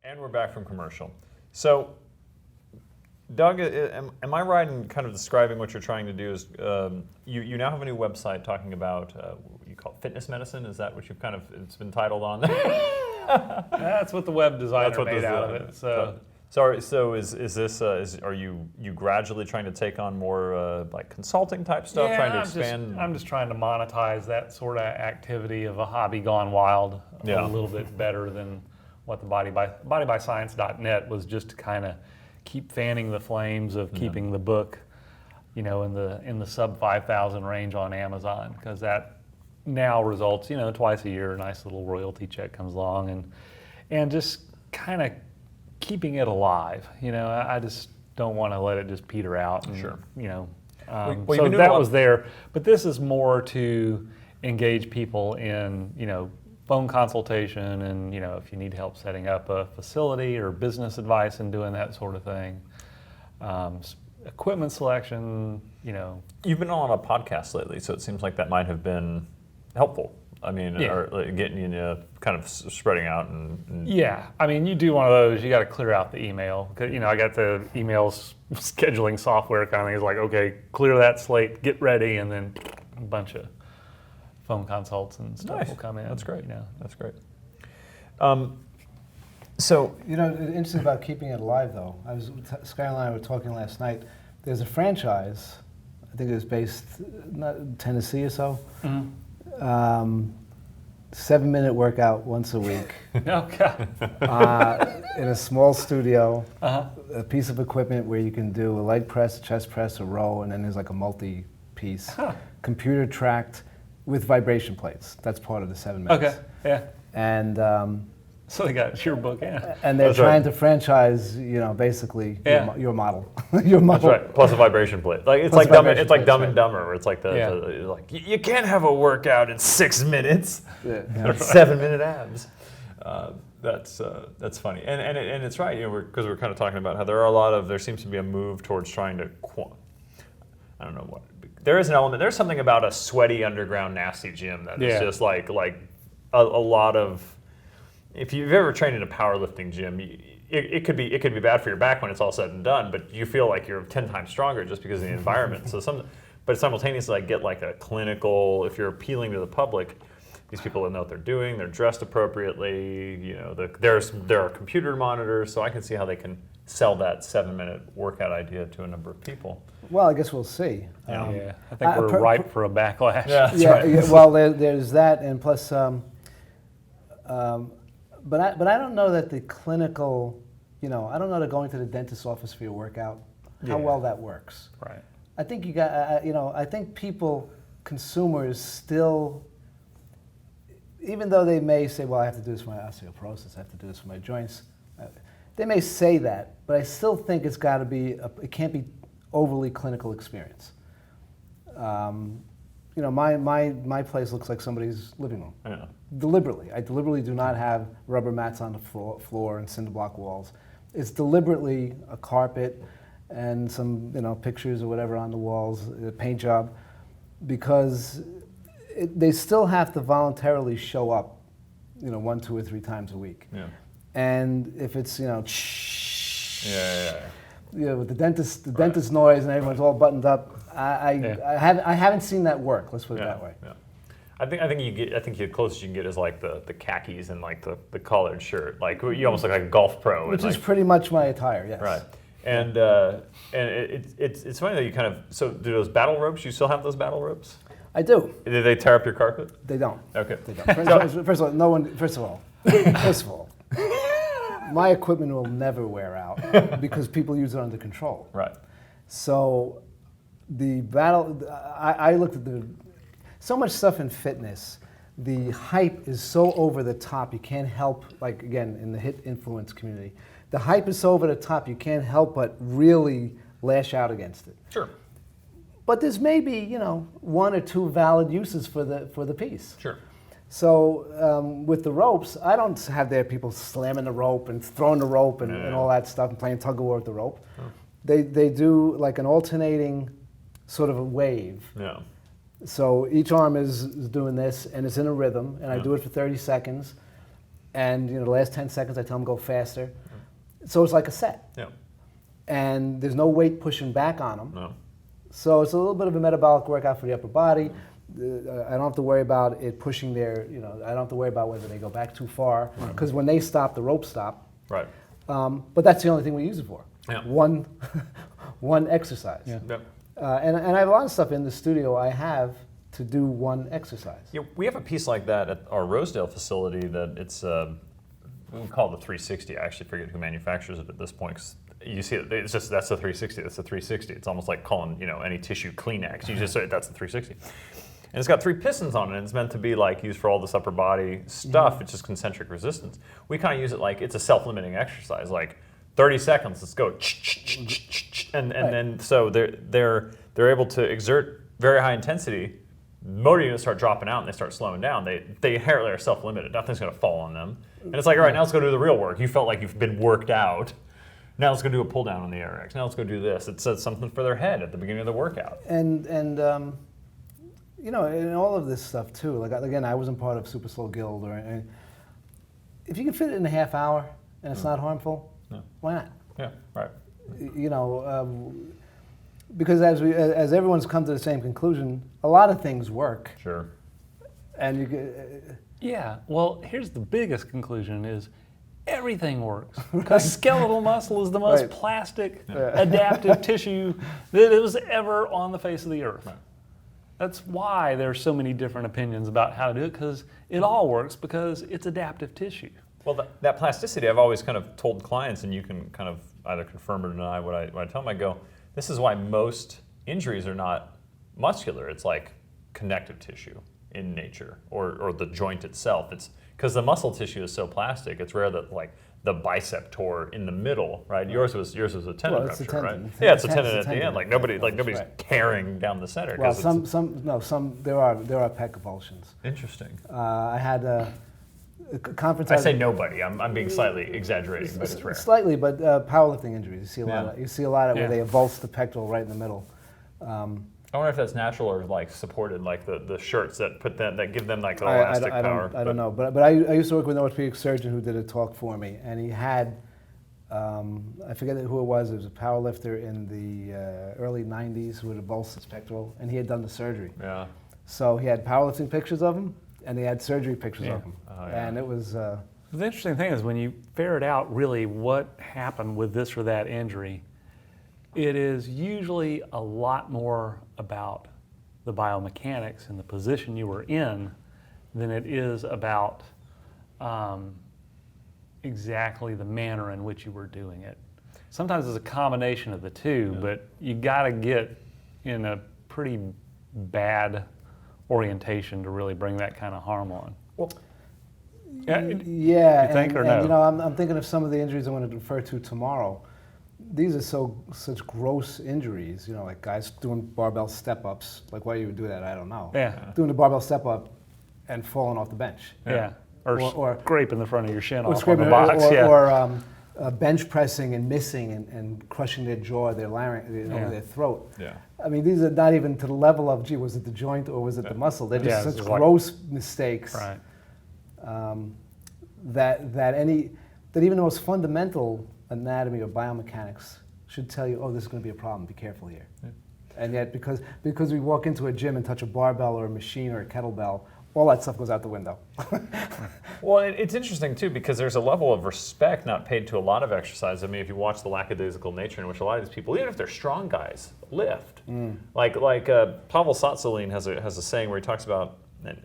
And we're back from commercial. So, Doug, am I right in kind of describing what you're trying to do? Is you now have a new website talking about what you call fitness medicine? Is that what you've kind of it's been titled on? That's what the web designer made out of it. So is this are you gradually trying to take on more like consulting type stuff, trying to expand? I'm just trying to monetize that sort of activity of a hobby gone wild a little bit better than what the bodybyscience.net was, just to kind of keep fanning the flames of keeping the book, in the sub 5,000 range on Amazon, because that now results, twice a year a nice little royalty check comes along, and just kind of keeping it alive. I just don't want to let it just peter out. And, Sure. So that was there, but this is more to engage people in, phone consultation, and if you need help setting up a facility or business advice and doing that sort of thing, equipment selection. You've been on a podcast lately, so it seems like that might have been helpful. I mean, or like getting kind of spreading out and yeah. I mean, you do one of those, you got to clear out the email. I got the emails scheduling software kind of thing. It's like, okay, clear that slate, get ready, and then a bunch of phone consults and stuff will come in. That's great. That's great. So interesting about keeping it alive, though. Skyler and I were talking last night. There's a franchise, I think it was based in Tennessee or so. Mm-hmm. 7-minute workout once a week. Okay. In a small studio, a piece of equipment where you can do a leg press, a chest press, a row, and then there's like a multi-piece, computer tracked with vibration plates. That's part of the 7 minutes. Okay. Yeah. And so they got your book, and they're trying to franchise, basically your model. Your model. That's right. Plus a vibration plate. Like it's like Dumb and Dumber, where it's like like you can't have a workout in 6 minutes. Or 7-minute abs. That's funny, and it's right. Because we're kind of talking about how there seems to be a move towards trying to. I don't know what. There is an element. There's something about a sweaty underground nasty gym that is just like a lot of. If you've ever trained in a powerlifting gym, it could be bad for your back when it's all said and done, but you feel like you're 10 times stronger just because of the environment. But simultaneously, get like a clinical. If you're appealing to the public, these people know what they're doing. They're dressed appropriately. There are computer monitors, so I can see how they can sell that 7-minute workout idea to a number of people. Well, I guess we'll see. I think we're ripe for a backlash. Well, there's that, and plus. But I don't know that the clinical, I don't know that going to the dentist's office for your workout, how well that works. Right. I think I think consumers still, even though they may say, well, I have to do this for my osteoporosis, I have to do this for my joints, they may say that, but I still think it's got to be, it can't be overly clinical experience. My place looks like somebody's living room. Yeah. I deliberately do not have rubber mats on the floor and cinder block walls. It's deliberately a carpet and some pictures or whatever on the walls, a paint job, because they still have to voluntarily show up, 1, 2, or 3 times a week. Yeah. And if it's with the dentist noise and everyone's all buttoned up, I haven't seen that work. Let's put it that way. Yeah. I think the closest you can get is like the khakis and like the collared shirt. Like you almost look like a golf pro. Which is pretty much my attire. Yes. Right. And it's funny that you kind of. So do those battle ropes? You still have those battle ropes? I do. Did they tear up your carpet? They don't. Okay. They don't. First of all, my equipment will never wear out because people use it under control. Right. So the battle, I looked at so much stuff in fitness, the hype is so over the top, you can't help, like again, in the HIIT influence community, the hype is so over the top, you can't help but really lash out against it. Sure. But there's maybe, 1 or 2 valid uses for the piece. Sure. So with the ropes, I don't have there people slamming the rope and throwing the rope and all that stuff and playing tug of war with the rope. Oh. They do like an alternating sort of a wave. Yeah. So each arm is doing this and it's in a rhythm, and I do it for 30 seconds. And the last 10 seconds I tell them go faster. So it's like a set. Yeah. And there's no weight pushing back on them. No. So it's a little bit of a metabolic workout for the upper body. I don't have to worry about it pushing their, I don't have to worry about whether they go back too far, because when they stop, the ropes stop. Right. But that's the only thing we use it for. Yeah. One exercise. Yeah. Yep. And I have a lot of stuff in the studio I have to do one exercise. Yeah, we have a piece like that at our Rosedale facility that it's, we call it the 360. I actually forget who manufactures it at this point. 'Cause you see it, it's just, that's the 360, that's the 360. It's almost like calling, any tissue Kleenex. You just say that's the 360. And it's got 3 pistons on it, and it's meant to be like used for all this upper body stuff. It's just concentric resistance. We kind of use it like it's a self-limiting exercise, like 30 seconds, let's go. And then so they're able to exert very high intensity. Motor units start dropping out and they start slowing down. They inherently are self-limited. Nothing's going to fall on them. And it's like, all right, now let's go do the real work. You felt like you've been worked out. Now let's go do a pull down on the ARX. Now let's go do this. It says something for their head at the beginning of the workout. And in all of this stuff too, like again, I wasn't part of Super Slow Guild or anything. If you can fit it in a half hour and it's not harmful, why not? Yeah, right. Because as everyone's come to the same conclusion, a lot of things work. Sure. And Yeah, well, here's the biggest conclusion is everything works. Because skeletal muscle is the most plastic, adaptive tissue that was ever on the face of the earth. Right. That's why there's so many different opinions about how to do it, because it all works because it's adaptive tissue. Well, that plasticity, I've always kind of told clients, and you can kind of either confirm or deny what I tell them. I go, this is why most injuries are not muscular. It's like connective tissue in nature, or the joint itself. It's because the muscle tissue is so plastic. It's rare that like the bicep tore in the middle, right? Yours was a tendon rupture, right? Yeah, it's a tendon at the end. Like nobody's tearing down the center. Well, there are pec avulsions. Interesting. I had a conference. I say nobody. I'm being slightly exaggerating, but it's rare. Slightly, but powerlifting injuries. You see a lot of where they avulse the pectoral right in the middle. I wonder if that's natural or like supported, like the shirts that give them like elastic power. I don't know, but I used to work with an orthopedic surgeon who did a talk for me, and he had I forget who it was. It was a power lifter in the early '90s who had avulsed his pectoral, and he had done the surgery. Yeah. So he had powerlifting pictures of him, and he had surgery pictures of him, and it was. The interesting thing is when you ferret out really what happened with this or that injury, it is usually a lot more about the biomechanics and the position you were in than it is about exactly the manner in which you were doing it. Sometimes it's a combination of the two, but you got to get in a pretty bad orientation to really bring that kind of harm on. Well, you think or no? I'm thinking of some of the injuries I'm going to refer to tomorrow. These are such gross injuries, like guys doing barbell step-ups. Like why you would do that, I don't know. Yeah. Doing the barbell step-up and falling off the bench. Yeah. Or scraping the front of your shin or off on the box. Or bench pressing and missing and crushing their jaw, their larynx, their throat. Yeah. I mean, these are not even to the level of, was it the joint or was it the muscle? They're just such gross mistakes. Right. That even the most fundamental anatomy or biomechanics should tell you, this is going to be a problem. Be careful here. Yeah. And yet, because we walk into a gym and touch a barbell or a machine or a kettlebell, all that stuff goes out the window. Well, it's interesting too because there's a level of respect not paid to a lot of exercise. I mean, if you watch the lackadaisical nature in which a lot of these people, even if they're strong guys, lift. Like Pavel Tsatsouline has a saying where he talks about, and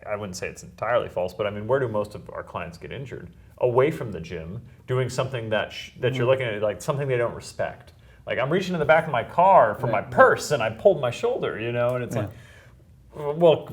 I wouldn't say it's entirely false, but I mean, where do most of our clients get injured? Away from the gym, doing something that you're looking at, like something they don't respect. Like I'm reaching in the back of my car for my purse and I pulled my shoulder, and it's like, well,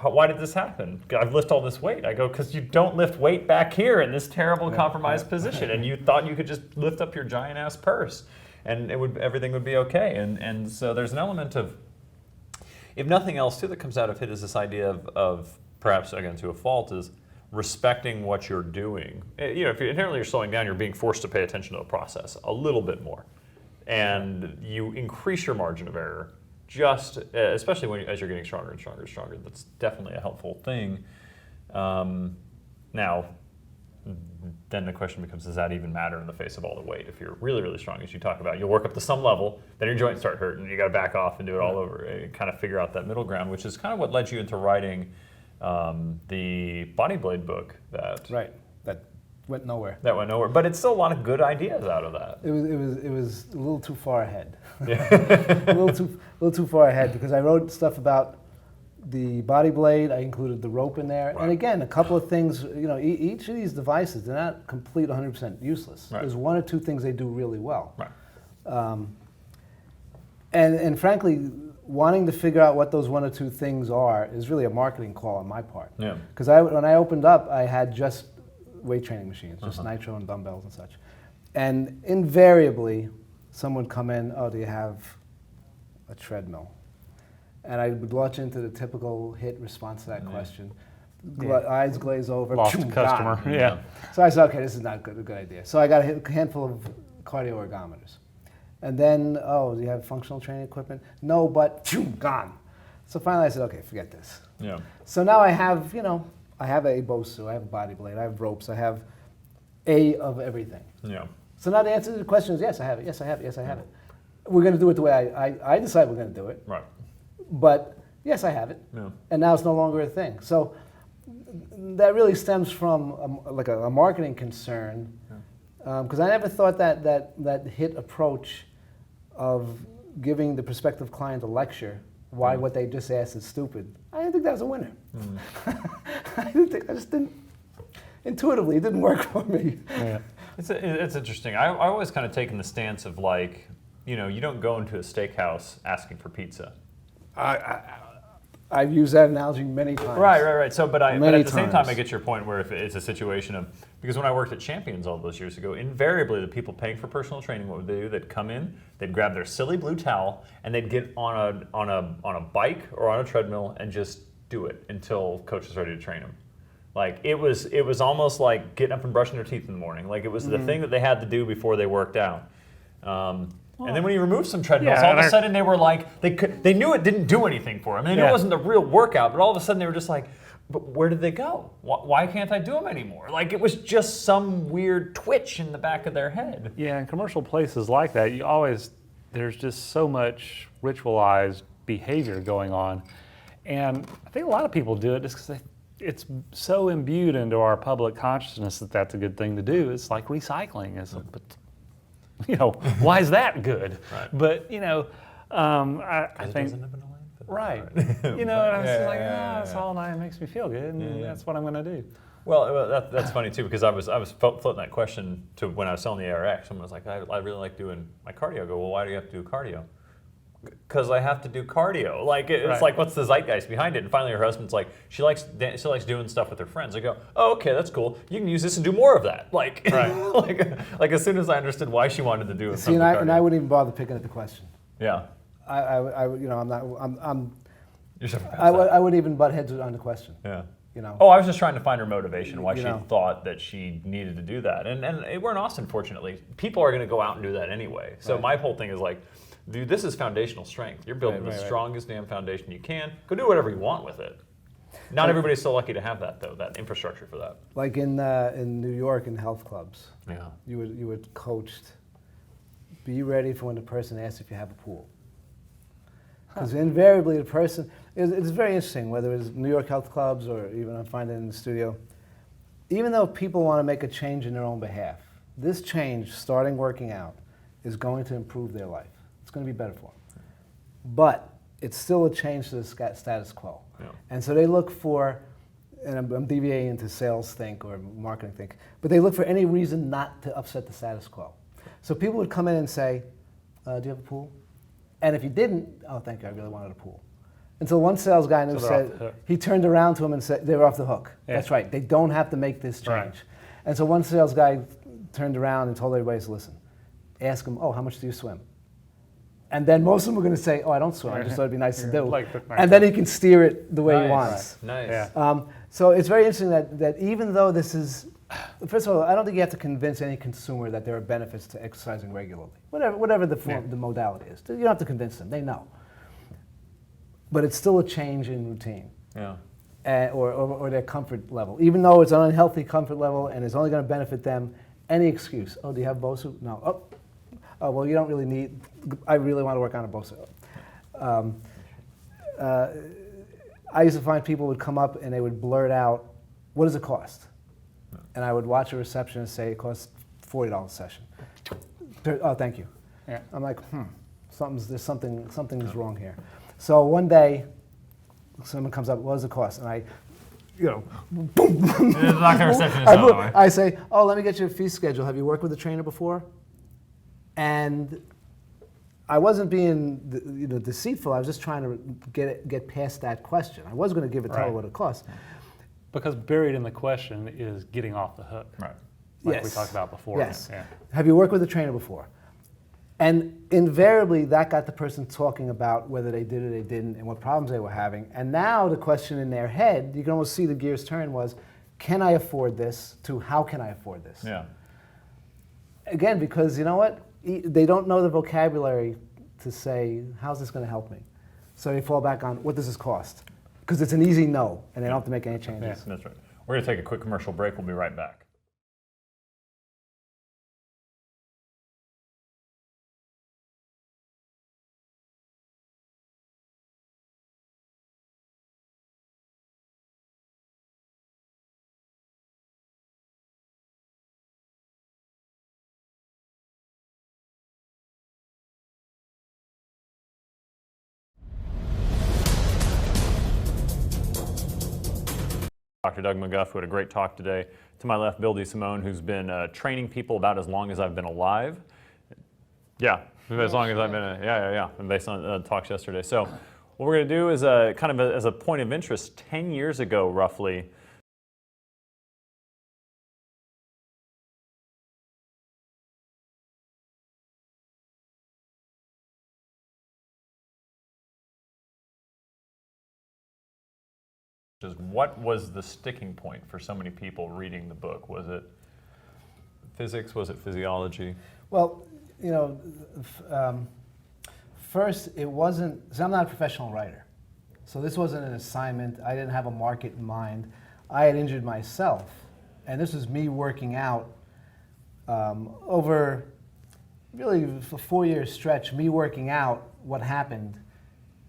why did this happen? I've lifted all this weight. I go, because you don't lift weight back here in this terrible compromised position, and you thought you could just lift up your giant ass purse, and everything would be okay. And so there's an element of, if nothing else too, that comes out of it is this idea of perhaps again to a fault is respecting what you're doing. If inherently you're slowing down, you're being forced to pay attention to the process a little bit more, and you increase your margin of error. Just especially as you're getting stronger and stronger and stronger, that's definitely a helpful thing. Now, then the question becomes, does that even matter in the face of all the weight? If you're really, really strong, as you talk about, you'll work up to some level, then your joints start hurting, you got to back off and do it all over, and kind of figure out that middle ground, which is kind of what led you into writing the Body Blade book. That went nowhere. That went nowhere, but it's still a lot of good ideas out of that. It was a little too far ahead. Yeah. a little too far ahead, because I wrote stuff about the body blade. I included the rope in there, and again, a couple of things. Each of these devices, they're not complete 100% useless. Right. There's one or two things they do really well. Right. And frankly, wanting to figure out what those one or two things are is really a marketing call on my part. Yeah. Because when I opened up, I had just weight training machines, just nitro and dumbbells and such. And invariably, someone would come in, oh, do you have a treadmill? And I would launch into the typical hit response to that question. Eyes glaze over. Lost a customer. Gone. Yeah. So I said, okay, this is not a good idea. So I got a handful of cardio ergometers. And then, oh, do you have functional training equipment? No, but gone. So finally I said, okay, forget this. Yeah. So now I have, I have a BOSU, I have a body blade, I have ropes, I have A of everything. Yeah. So now the answer to the question is yes, I have it, yes, I have it, yes, I have it. We're going to do it the way I decide we're going to do it. Right. But yes, I have it. Yeah. And now it's no longer a thing. So that really stems from a marketing concern, because I never thought that hit approach of giving the prospective client a lecture why what they just asked is stupid. I didn't think that was a winner. I just didn't, intuitively, it didn't work for me. Yeah. It's interesting. I always kind of taken the stance of like, you don't go into a steakhouse asking for pizza. I've used that analogy many times. Right. So, but at the same time, times. I get your point where if it's a situation of, because when I worked at Champions all those years ago, invariably the people paying for personal training, what would they do? They'd come in, they'd grab their silly blue towel, and they'd get on a bike or on a treadmill and just do it until coach was ready to train them. Like it was almost like getting up and brushing their teeth in the morning. Like it was the thing that they had to do before they worked out. And then when you remove some treadmills, all of a sudden they were like, they knew it didn't do anything for them. They knew it wasn't the real workout, but all of a sudden they were just like, but where did they go? Why can't I do them anymore? Like it was just some weird twitch in the back of their head. Yeah, in commercial places like that, there's just so much ritualized behavior going on. And I think a lot of people do it just because it's so imbued into our public consciousness that that's a good thing to do. It's like recycling. Why is that good? Right. But, I think, right. And I was just like, it's all nice, it makes me feel good, and that's what I'm going to do. Well, that's funny too, because I was floating that question to when I was selling the ARX. Someone was like, I really like doing my cardio. I go, well, why do you have to do cardio? Because I have to do cardio. Like it's like, what's the zeitgeist behind it? And finally, her husband's like, she likes doing stuff with her friends. I go, oh, okay, that's cool. You can use this and do more of that. Like, like as soon as I understood why she wanted to do it. See, and I wouldn't even bother picking at the question. Yeah. I wouldn't even butt heads on the question. Yeah. Oh, I was just trying to find her motivation, why she thought that she needed to do that. And we're in Austin, fortunately. People are going to go out and do that anyway. So my whole thing is like, dude, this is foundational strength. You're building the strongest damn foundation you can. Go do whatever you want with it. Not everybody's so lucky to have that, though, that infrastructure for that. Like in New York in health clubs, you would coached, be ready for when the person asks if you have a pool. Because invariably the person, it's very interesting, whether it's New York health clubs or even I find it in the studio, even though people want to make a change in their own behalf, this change, starting working out, is going to improve their life. It's going to be better for them. But it's still a change to the status quo. Yeah. And so they look for, and I'm deviating into sales think or marketing think, but they look for any reason not to upset the status quo. So people would come in and say, do you have a pool? And if you didn't, oh, thank you, I really wanted a pool. And so one sales guy said, he turned around to him and said, they're off the hook. Yeah. That's right, they don't have to make this change. Right. And so one sales guy turned around and told everybody to listen. Ask him, oh, how much do you swim? And then most of them were going to say, oh, I don't swim, I just thought it'd be nice to do. And then he can steer it the way he wants. Nice. Yeah. So it's very interesting that even though this is, first of all, I don't think you have to convince any consumer that there are benefits to exercising regularly, whatever the form, the modality is. You don't have to convince them; they know. But it's still a change in routine. Yeah. or their comfort level, even though it's an unhealthy comfort level and it's only going to benefit them. Any excuse. Oh, do you have BOSU? No. Oh, well, you don't really need. I really want to work on a BOSU. I used to find people would come up and they would blurt out, "What does it cost?" And I would watch a receptionist say it costs $40 a session. Oh, thank you. Yeah. I'm like, something's wrong here. So one day, someone comes up, "What does it cost?" And I, boom. Knock the receptionist out of the way. I say, "Oh, let me get you a fee schedule. Have you worked with a trainer before?" And I wasn't being deceitful. I was just trying to get past that question. I was going to tell her what it costs. Because buried in the question is getting off the hook. Right. Like we talked about before. Yes. Yeah. Have you worked with a trainer before? And invariably, that got the person talking about whether they did or they didn't and what problems they were having. And now the question in their head, you can almost see the gears turn, was, can I afford this, to how can I afford this? Yeah. Again, because you know what? They don't know the vocabulary to say, how's this going to help me? So they fall back on, what does this cost? Because it's an easy no, and they don't have to make any changes. Yeah, that's right. We're going to take a quick commercial break. We'll be right back. Dr. Doug McGuff, who had a great talk today. To my left, Bill DeSimone, who's been training people about as long as I've been alive. Yeah, as long as I've been, and based on talks yesterday. So what we're going to do is as a point of interest, 10 years ago, roughly, what was the sticking point for so many people reading the book? Was it physics? Was it physiology? Well, first it wasn't, so I'm not a professional writer. So this wasn't an assignment. I didn't have a market in mind. I had injured myself. And this was me working out over really a 4-year stretch, me working out what happened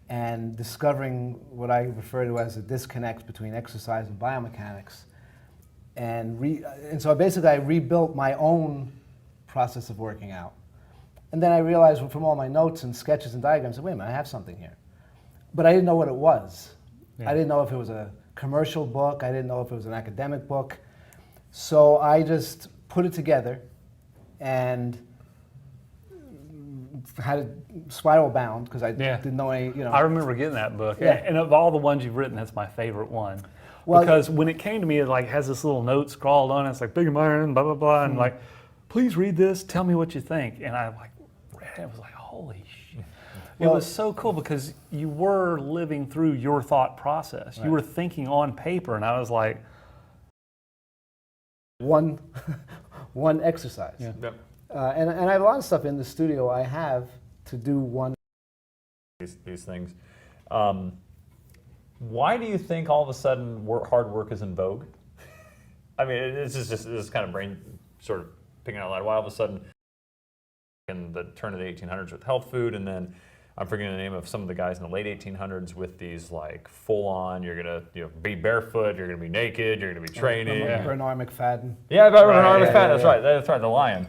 and discovering what I refer to as a disconnect between exercise and biomechanics. And so basically I rebuilt my own process of working out. And then I realized from all my notes and sketches and diagrams, wait a minute, I have something here. But I didn't know what it was. Yeah. I didn't know if it was a commercial book. I didn't know if it was an academic book. So I just put it together and had it spiral bound because I didn't know any, I remember getting that book. Yeah. And of all the ones you've written, that's my favorite one. Well, because when it came to me, it has this little note scrawled on it. It's like, big iron, blah, blah, blah. And please read this. Tell me what you think. And I read it. I was like, holy shit. It was so cool because you were living through your thought process. Right. You were thinking on paper. And I was like, one exercise. Yeah. Yep. And I have a lot of stuff in the studio I have to do one. These things. Why do you think all of a sudden hard work is in vogue? I mean, it's just this kind of brain sort of picking out loud. Why all of a sudden in the turn of the 1800s with health food, and then I'm forgetting the name of some of the guys in the late 1800s with these full-on, you're gonna be barefoot, you're gonna be naked, you're gonna be training. Bernard McFadden. Yeah, Bernard McFadden. That's right. That's right. The lion.